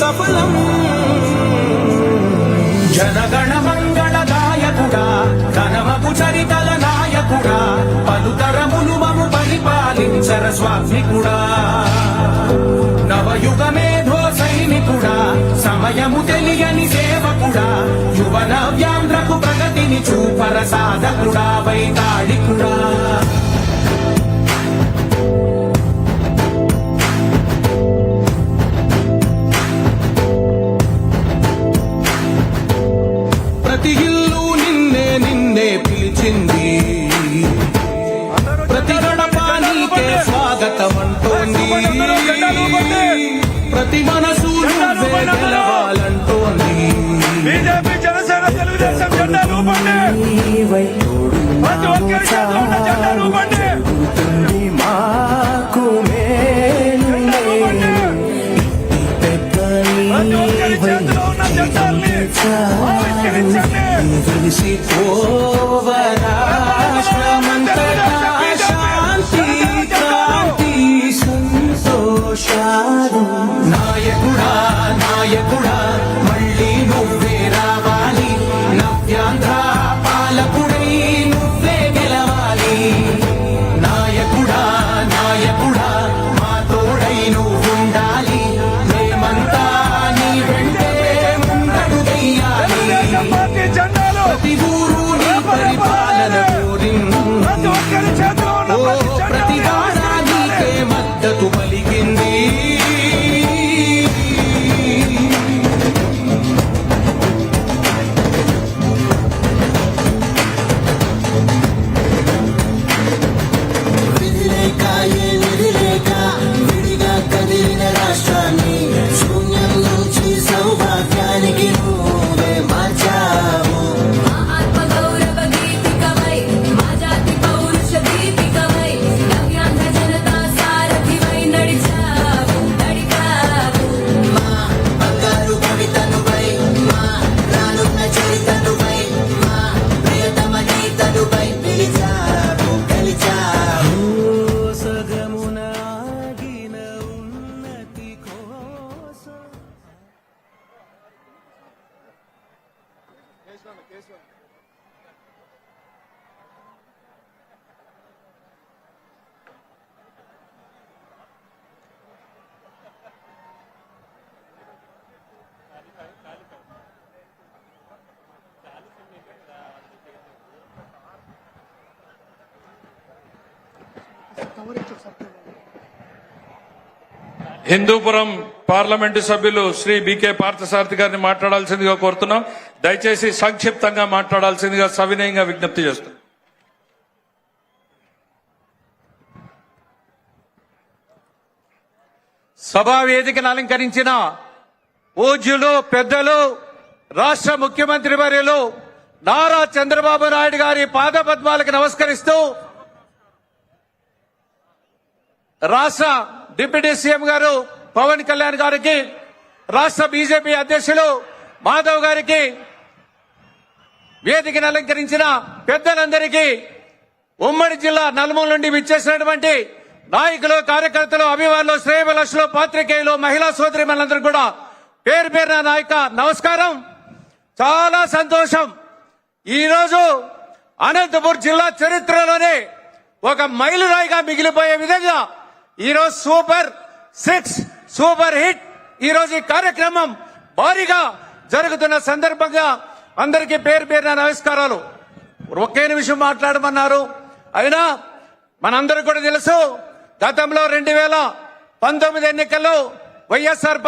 సఫలం. జనగణ మంగళదాయకుడా ఘనమగు చరితల నాయకుడా పలుతరములు మము పరిపాలించర స్వామికుడా. నవయుగ మేధో సైనికుడా సమయము తెలియని సేవకుడా యువన వ్యాంధ్రకు ప్రగతిని చూపర సాధకుడా వైతాళికుడా. ప్రతి ఇల్లు నిన్నే నిన్నే పిలిచింది, ప్రతి గడప నీకే స్వాగతం అంటోంది, ప్రతి మనసు నువ్వే గెలవాలంటోంది. బీజేపీ జనసేన తెలుగుదేశం జెండా రూపండి, ప్రతి ఒక్కరి చేతిలో ఉన్న జెండా రూపండి. మాకు మేలు ప్రతి ఒక్కరి చేతిలో ఉన్న జెండాల్ని ఆవిష్కరించండి. శాంతి క్రాంతి సంతోషాలు. నాయకుడా నాయకుడా మళ్ళీ నువ్వే రావాలి, నవ్యాంధ్ర పాలకుడై నువ్వే గెలవాలి. నాయకుడా నాయకుడా మా తోడై నువ్వుండాలి, మేమంతా నీ వెంటే ముందడుగెయ్యాలి. పార్టీ జెండాలు ప్రతి ఊరు నీ పరిపాలన కోరింది, ప్రతి ఒక్కరి చేతిలో ఉన్న ప్రతి వాడా నీకే మద్దతు పలికింది. విధిలేక ఏ విధిలేక విడిగా కదిలిన రాష్ట్రాన్ని శూన్యం నుంచి సౌభాగ్యానికి నువ్వే మార్చావు. ఆత్మగౌరవ గీతికవై మా జాతి పౌరుష దీపికవై నవ్యాంధ్ర జనతా సారథివై నడిచావు నడిపావు. మా బంగారు కవితనుపై మా రానున్న చరితనుపై మా ప్రియతమ గీతనుపై పిలిచావు గెలిచావు. సగమున ఆగిన ఉన్నతి కోసం హిందూపురం పార్లమెంటు సభ్యులు శ్రీ బికే పార్థసారథి గారిని మాట్లాడాల్సిందిగా కోరుతున్నాం. దయచేసి సంక్షిప్తంగా మాట్లాడాల్సిందిగా సవినయంగా విజ్ఞప్తి చేస్తున్నాం. సభా వేదికను అలంకరించిన పూజ్యులు పెద్దలు రాష్ట్ర ముఖ్యమంత్రి వర్యులు నారా చంద్రబాబు నాయుడు గారి పాదపద్మాలకు నమస్కరిస్తూ రాష్ట్ర డిప్యూటీ సీఎం గారు పవన్ కళ్యాణ్ గారికి, రాష్ట్ర బీజేపీ అధ్యక్షులు మాధవ్ గారికి, వేదికను అలంకరించిన పెద్దలందరికీ, ఉమ్మడి జిల్లా నలుమూల నుండి విచ్చేసినటువంటి నాయకులు, కార్యకర్తలు, అభిమానులు, శ్రేయభిలాషులు, పాత్రికేయులు, మహిళా సోదరిమణులందరూ కూడా పేరు పేరున నాయక నమస్కారం. చాలా సంతోషం. ఈరోజు అనంతపురం జిల్లా చరిత్రలోనే ఒక మైలురాయిగా మిగిలిపోయే విధంగా ఈరోజు సూపర్ 6 సూపర్ హిట్ ఈరోజు ఈ కార్యక్రమం భారీగా జరుగుతున్న సందర్భంగా అందరికీ పేరు పేరున నమస్కారాలు. ఒకే నిమిషం మాట్లాడమన్నారు. అయినా మనందరూ కూడా తెలుసు, గతంలో 2019 ఎన్నికల్లో వైఎస్ఆర్